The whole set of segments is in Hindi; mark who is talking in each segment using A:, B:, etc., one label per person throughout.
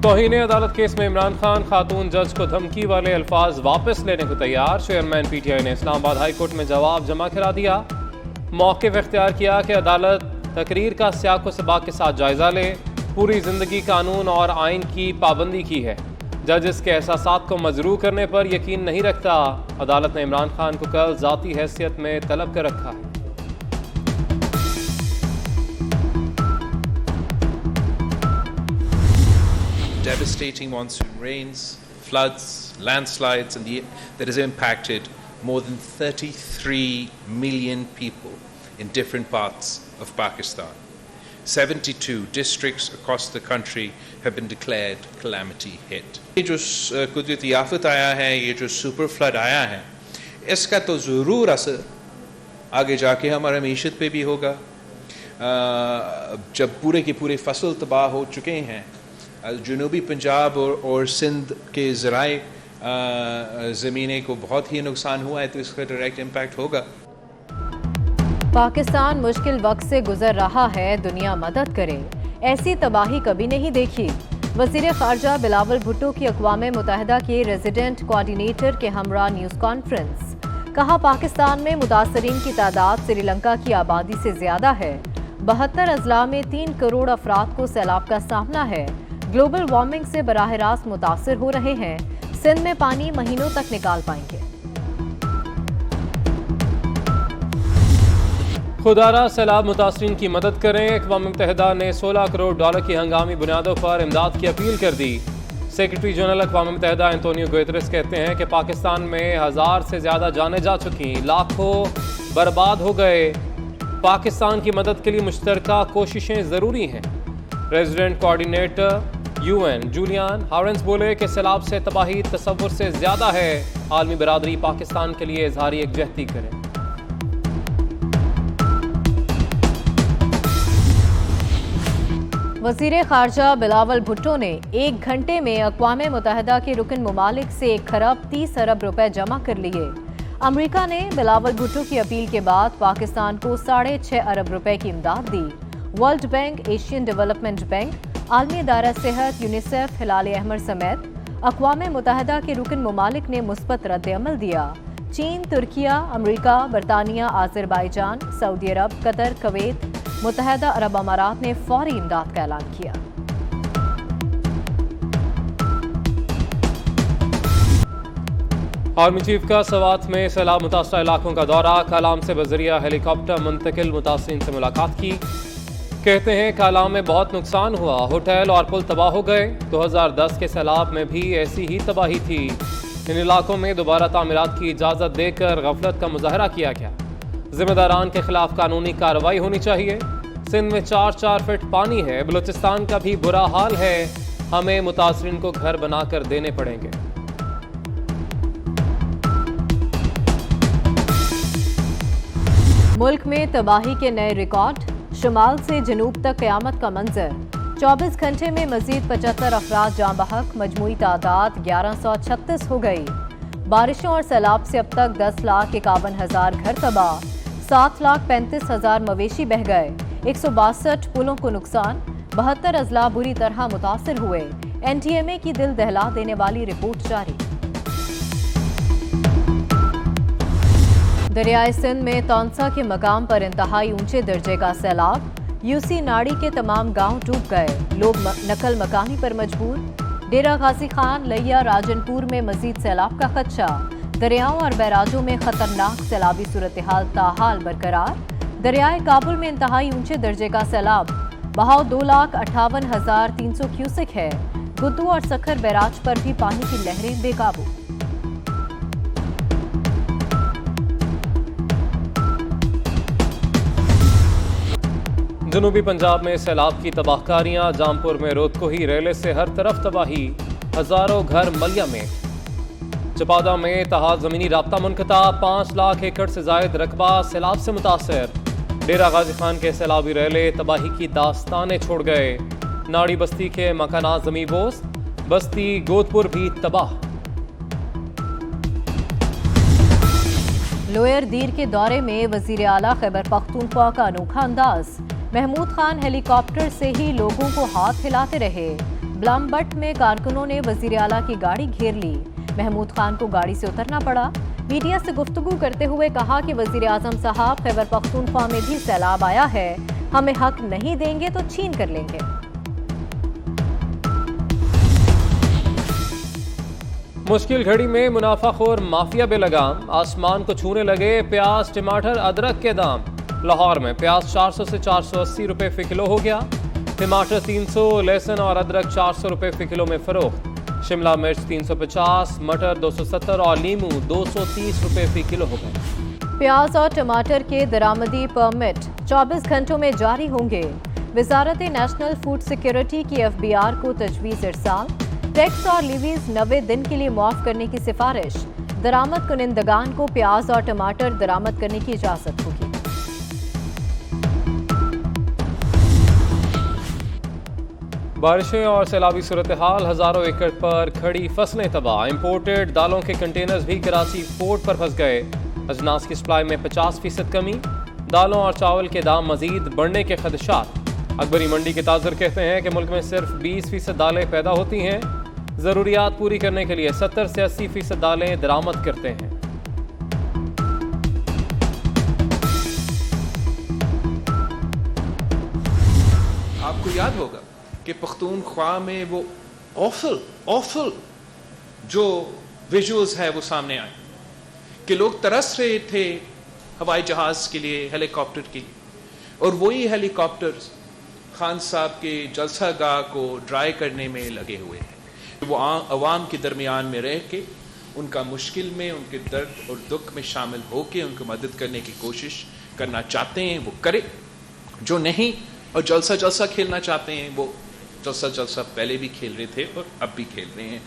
A: तौहीन अदालत केस में इमरान खान खातून जज को धमकी वाले अल्फाज वापस लेने को तैयार। चेयरमैन पीटीआई ने इस्लामाबाद हाई कोर्ट में जवाब जमा करा दिया। मौक़िफ़ इख्तियार किया कि अदालत तकरीर का सियाक़ व सबाक़ के साथ जायज़ा ले। पूरी ज़िंदगी कानून और आइन की पाबंदी की है। जज इसके एहसासात को मजरू करने पर यकीन नहीं रखता। अदालत ने इमरान खान को कल ज़ाती हैसियत में तलब कर रखा है।
B: Devastating monsoon rains, floods, landslides, that has impacted more than 33 million people in different parts of Pakistan. 72 districts across the country have been declared calamity hit. ये जो कुदरती आफत आया है, ये जो सुपर फ्लड आया है, इसका तो ज़रूर असर आगे जाके हमारे मीशत पे भी होगा। जब पूरे के पूरे फसल तबाह हो चुके हैं, जनूबी पंजाब और सिंध के ज़राए ज़मीनें को बहुत ही नुकसान हुआ है, तो इसका डायरेक्ट इम्पैक्ट होगा।
C: पाकिस्तान मुश्किल वक्त से गुजर रहा है, दुनिया मदद करे, ऐसी तबाही कभी नहीं देखी। वज़ीर ख़ारजा बिलावल भुट्टो की अक़वाम मुत्तहिदा के रेजिडेंट कोऑर्डिनेटर के हमरा न्यूज़ कॉन्फ्रेंस। कहा, पाकिस्तान में मुतासरीन की तादाद श्रीलंका की आबादी से ज़्यादा है। 72 अजला में 3 करोड़ अफराद को सैलाब का सामना है। ग्लोबल वार्मिंग से बराह रास्त मुतासर हो रहे हैं। सिंध में पानी महीनों तक निकाल पाएंगे।
A: खुदारा सैलाब मुतासरीन की मदद करें। अक़वाम मुत्तहिदा ने $16 करोड़ की हंगामी बुनियादों पर इमदाद की अपील कर दी। सेक्रेटरी जनरल अक़वाम मुत्तहिदा एंटोनियो गुतेरेस कहते हैं कि पाकिस्तान में 1000 से ज़्यादा जानें जा चुकी, लाखों बर्बाद हो गए। पाकिस्तान की मदद के लिए मुश्तरका कोशिशें ज़रूरी हैं। रेजिडेंट कोऑर्डिनेटर UN जूलियन हारेंस बोले कि सैलाब से तबाही तसव्वुर से ज़्यादा है। आलमी बरादरी पाकिस्तान के लिए इज़हारी यकजहती करे।
C: वज़ीर ख़ारजा बिलावल भुट्टो ने 1 घंटे में अक़वाम मुत्तहिदा के रुकन ममालिक से 1 खरब 30 अरब रुपए जमा कर लिए। अमरीका ने बिलावल भुट्टो की अपील के बाद पाकिस्तान को 6.5 अरब रुपए की इमदाद दी। World Bank, Asian Development Bank, आलमी इदारा सेहत, यूनिसेफ, हिलाल अहमर समेत अक़वाम मुत्तहिदा के रुकन ममालिक ने मुस्बत रद्द-ए-अमल दिया। चीन, तुर्किया, अमरीका, बरतानिया, आज़रबाईजान, सऊदी अरब, कतर, कुवैत, मुत्तहिदा अरब अमारात ने फौरी इमदाद का ऐलान किया।
A: आर्मी चीफ का सवात में सैलाब मुतासरा इलाकों का दौरा। कालाम से बजरिया हेलीकॉप्टर मुंतकिल मुतासरीन से मुलाकात की। कहते हैं कालाम में बहुत नुकसान हुआ, होटल और पुल तबाह हो गए। 2010 के सैलाब में भी ऐसी ही तबाही थी। इन इलाकों में दोबारा तामीरात की इजाज़त देकर गफलत का मुजाहरा किया गया। जिम्मेदारान के खिलाफ कानूनी कार्रवाई होनी चाहिए। सिंध में 4-4 फीट पानी है। बलूचिस्तान का भी बुरा हाल है। हमें मुतासरीन को घर बनाकर देने पड़ेंगे।
C: मुल्क में तबाही के नए रिकॉर्ड। शुमाल से जनूब तक क़यामत का मंजर। 24 घंटे में मजीद 75 अफराद जाँ बहक। मजमूई तादाद 1136 हो गई। बारिशों और सैलाब से अब तक 10,51,000 घर तबाह। 7,35,000 मवेशी बह गए। 162 पुलों को नुकसान। 72 अजला बुरी तरह मुतासर हुए। NTMA की दिल दहला देने वाली रिपोर्ट जारी। दरियाए सिंध में तौंसा के मकाम पर इंतहाई ऊंचे दर्जे का सैलाब। UC नाड़ी के तमाम गांव डूब गए। लोग नकल मकानी पर मजबूर। डेरा गाजी खान, लैया, राजनपुर में मजीद सैलाब का खदशा। दरियाओं और बैराजों में खतरनाक सैलाबी सूरत हाल ताहाल बरकरार। दरियाए काबुल में इंतहाई ऊंचे दर्जे का सैलाब। बहाव 2,58,300 क्यूसेक है। गुद्दू और सखर बैराज पर भी पानी की लहरें बेकाबू।
A: जनूबी पंजाब में सैलाब की तबाहकारियां। जामपुर में रोदकोही रेले से हर तरफ तबाही। हजारों घर मलिया में। चपादा में तहाल ज़मीनी राब्ता मुनक़ता। 5 लाख एकड़ से जायद रकबा सैलाब से मुतासर। डेरा गाजी खान के सैलाबी रेले तबाही की दास्तानें छोड़ गए। नाड़ी बस्ती के मकानात ज़मीं बोस। बस्ती गोदपुर भी तबाह।
C: लोअर दीर के दौरे में वजीर आला खैबर पख्तूनख्वा का अनोखा अंदाज। महमूद खान हेलीकॉप्टर से ही लोगों को हाथ हिलाते रहे। ब्लमबट में कारकुनों ने वजीर आला की गाड़ी घेर ली। महमूद खान को गाड़ी से उतरना पड़ा। मीडिया से गुफ्तगू करते हुए कहा कि वजीर आजम साहब, खैबर पख्तूनख्वा में भी सैलाब आया है, हमें हक नहीं देंगे तो छीन कर लेंगे।
A: मुश्किल घड़ी में मुनाफाखोर माफिया बेलगाम, आसमान को छूने लगे प्याज, टमाटर, अदरक के दाम। लाहौर में प्याज 400 से 480 रुपए फी किलो हो गया, टमाटर 300, लहसुन और अदरक 400 रुपए फी किलो में फरोख्त। शिमला मिर्च 350, मटर 270 और नींबू 230 रुपए फी किलो हो गए।
C: प्याज और टमाटर के दरामदी परमिट 24 घंटों में जारी होंगे। वजारत नेशनल फूड सिक्योरिटी की FBR को तजवीज़ इरसाल। टैक्स और लीवीज 90 दिन के लिए मुआफ करने की सिफारिश। दरामद कुनिंदगान को प्याज और टमाटर दरामद करने की इजाजत होगी।
A: बारिशें और सैलाबी सूरत हाल, हजारों एकड़ पर खड़ी फसलें तबाह। इंपोर्टेड दालों के कंटेनर्स भी कराची पोर्ट पर फंस गए। अजनास की सप्लाई में 50% कमी। दालों और चावल के दाम मजीद बढ़ने के खदशात। अकबरी मंडी के ताजर कहते हैं कि मुल्क में सिर्फ 20% दालें पैदा होती हैं। ज़रूरियात पूरी करने के लिए 70 से 80% दालें दरामद करते हैं।
B: आपको याद होगा कि पख्तूनख्वा में वो ऑफल जो विजुअल्स है वो सामने आए कि लोग तरस रहे थे हवाई जहाज के लिए, हेलीकॉप्टर के लिए, और वही हेलीकॉप्टर्स खान साहब के जलसागाह को ड्राई करने में लगे हुए हैं। वो अवाम के दरमियान में रह के उनका मुश्किल में, उनके दर्द और दुख में शामिल होकर उनको मदद करने की कोशिश करना चाहते हैं वो करे, जो नहीं और जलसा खेलना चाहते हैं वो जलसा पहले भी खेल रहे थे और अब भी खेल रहे हैं।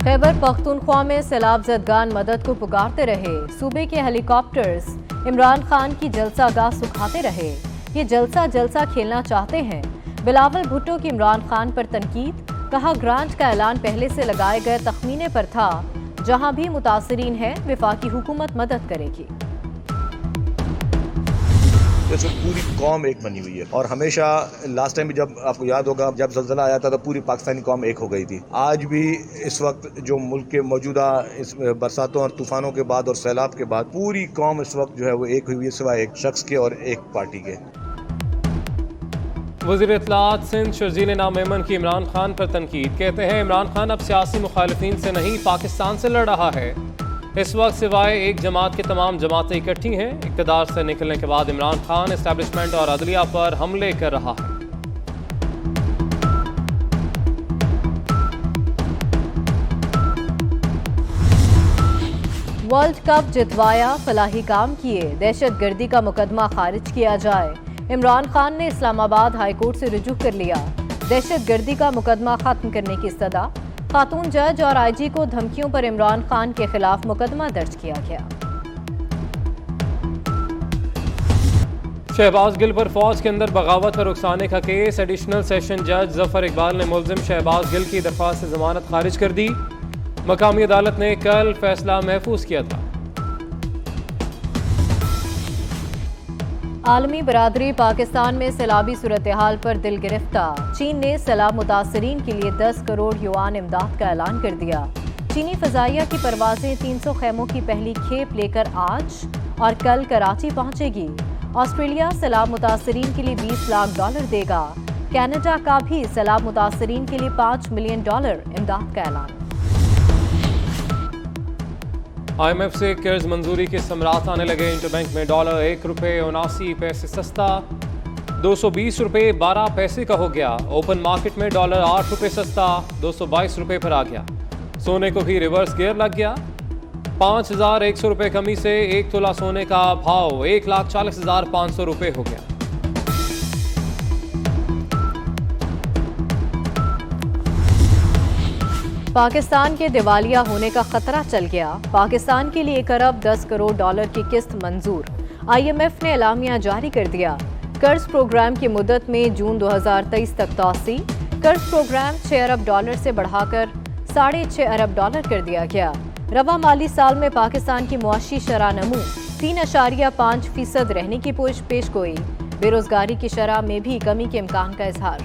C: खैबर पख्तूनख्वा में सैलाब ज़दगान मदद को पुकारते रहे। सूबे के हेलीकॉप्टर्स इमरान खान की जलसागाह सुखाते रहे। ये जलसा खेलना चाहते हैं। बिलावल भुट्टो की इमरान खान पर तनकीद। कहा, ग्रांट का ऐलान पहले से लगाए गए तखमीने पर था। जहां भी मुतासरीन है वफाकी हुकूमत मदद करेगी।
D: जैसे पूरी कौम एक बनी हुई है, और हमेशा लास्ट टाइम भी जब आपको याद होगा जब ज़लज़ला आया था तो पूरी पाकिस्तानी कौम एक हो गई थी। आज भी इस वक्त जो मुल्क के मौजूदा इस बरसातों और तूफानों के बाद और सैलाब के बाद पूरी कौम इस वक्त जो है वो एक हुई है, सिवाय एक शख्स के और एक पार्टी के।
A: वज़ीर इत्तलाआत सिंध शर्जील नामेमन की इमरान खान पर तनकीद। कहते हैं इमरान खान अब सियासी मुखालिफिन से नहीं पाकिस्तान से लड़ रहा है। इस वक्त सिवाय एक जमात के तमाम जमातें इकट्ठी हैं। इक़्तिदार से निकलने के बाद इमरान खान एस्टैब्लिशमेंट और अदलिया पर हमले कर रहा है।
C: वर्ल्ड कप जितवाया, फलाही काम किए, दहशतगर्दी का मुकदमा खारिज किया जाए। इमरान खान ने इस्लामाबाद हाई कोर्ट से रुजू कर लिया। दहशतगर्दी का मुकदमा खत्म करने की सदा। खातून जज और IG को धमकियों पर इमरान खान के खिलाफ मुकदमा दर्ज किया गया।
A: शहबाज गिल पर फौज के अंदर बगावत पर उकसाने का केस। एडिशनल सेशन जज जफर इकबाल ने मुलजिम शहबाज गिल की दरख्वास्त से जमानत खारिज कर दी। मकामी अदालत ने कल फैसला महफूज किया था।
C: आलमी बरादरी पाकिस्तान में सैलाबी सूरत हाल पर दिल गिरफ्तार। चीन ने सैलाब मुतासरीन के लिए 10 करोड़ युआन इमदाद का ऐलान कर दिया। चीनी फजाइया की परवाजें 300 खैमों की पहली खेप लेकर आज और कल कराची पहुंचेगी। ऑस्ट्रेलिया सैलाब मुतासरीन के लिए $20 लाख देगा। कनाडा का भी सैलाब मुतासरीन के लिए $5 मिलियन इमदाद का ऐलान।
A: IMF से कर्ज मंजूरी के समरात आने लगे। इंटरबैंक में डॉलर $1.79 सस्ता 220 रुपये 12 पैसे का हो गया। ओपन मार्केट में डॉलर 8 रुपये सस्ता 222 रुपये पर आ गया। सोने को भी रिवर्स गियर लग गया। 5,100 रुपये कमी से 1 तोला सोने का भाव 1,40,500 रुपये हो गया।
C: पाकिस्तान के दिवालिया होने का खतरा चल गया। पाकिस्तान के लिए $1 अरब 10 करोड़ की किस्त मंजूर। IMF ने एलामिया जारी कर दिया। कर्ज प्रोग्राम की मुद्दत में जून 2023 तक तौसी। कर्ज प्रोग्राम $6 अरब से बढ़ाकर $6.5 अरब कर दिया गया। रवा माली साल में पाकिस्तान की मुआशी शरह नमू 3.5% रहने की पेशगोई। बेरोजगारी की शरह में भी कमी के इम्कान का इजहार।